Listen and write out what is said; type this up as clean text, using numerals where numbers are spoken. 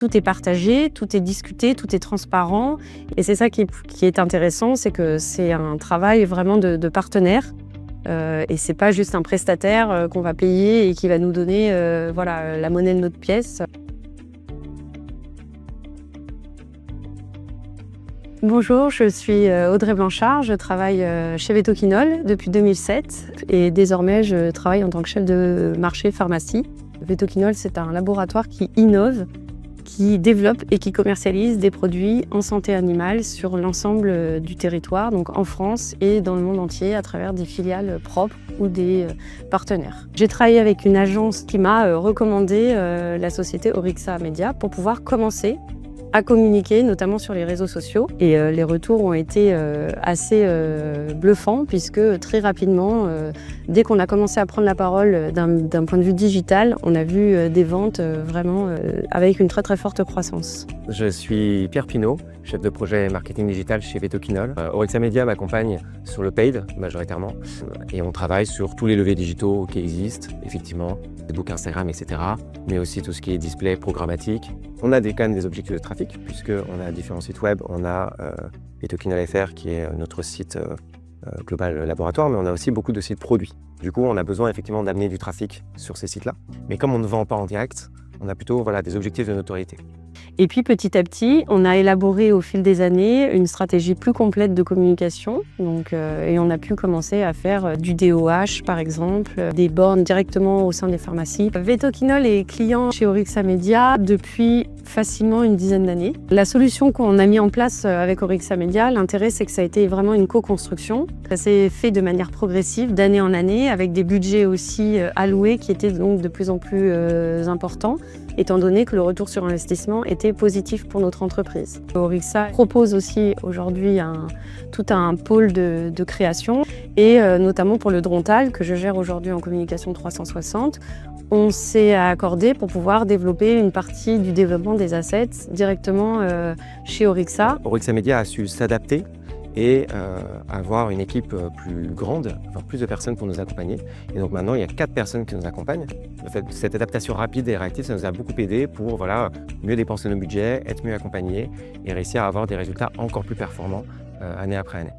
Tout est partagé, tout est discuté, tout est transparent. Et c'est ça qui est intéressant, c'est que c'est un travail vraiment de partenaire. Et c'est pas juste un prestataire qu'on va payer et qui va nous donner voilà, la monnaie de notre pièce. Bonjour, je suis Audrey Blanchard, je travaille chez Vetoquinol depuis 2007 et désormais je travaille en tant que chef de marché pharmacie. Vetoquinol, c'est un laboratoire qui innove, qui développe et qui commercialise des produits en santé animale sur l'ensemble du territoire, donc en France et dans le monde entier à travers des filiales propres ou des partenaires. J'ai travaillé avec une agence qui m'a recommandé la société Orixa Media pour pouvoir commencer à communiquer, notamment sur les réseaux sociaux. Et les retours ont été assez bluffants puisque très rapidement, dès qu'on a commencé à prendre la parole d'un point de vue digital, on a vu des ventes vraiment avec une très forte croissance. Je suis Pierre Pinault, chef de projet marketing digital chez Vetoquinol. Orixa Media m'accompagne sur le paid majoritairement et on travaille sur tous les leviers digitaux qui existent, effectivement, Facebook, Instagram, etc. Mais aussi tout ce qui est display programmatique. On a quand même des objectifs de trafic puisqu'on a différents sites web. On a Vetoquinol.fr qui est notre site global laboratoire, mais on a aussi beaucoup de sites produits. Du coup, on a besoin effectivement d'amener du trafic sur ces sites-là. Mais comme on ne vend pas en direct, on a plutôt des objectifs de notoriété. Et puis petit à petit, on a élaboré au fil des années une stratégie plus complète de communication. Et on a pu commencer à faire du DOH par exemple, des bornes directement au sein des pharmacies. Vetoquinol est client chez Orixa Media depuis facilement une dizaine d'années. La solution qu'on a mis en place avec Orixa Media, l'intérêt c'est que ça a été vraiment une co-construction. Ça s'est fait de manière progressive, d'année en année, avec des budgets aussi alloués qui étaient donc de plus en plus importants, étant donné que le retour sur investissement était positif pour notre entreprise. Orixa propose aussi aujourd'hui tout un pôle de création et notamment pour le Drontal que je gère aujourd'hui en communication 360. On s'est accordé pour pouvoir développer une partie du développement des assets directement chez Orixa. Orixa Media a su s'adapter et avoir une équipe plus grande, enfin plus de personnes pour nous accompagner. Et donc maintenant, il y a 4 personnes qui nous accompagnent. Le fait, cette adaptation rapide et réactive, ça nous a beaucoup aidé pour mieux dépenser nos budgets, être mieux accompagnés et réussir à avoir des résultats encore plus performants année après année.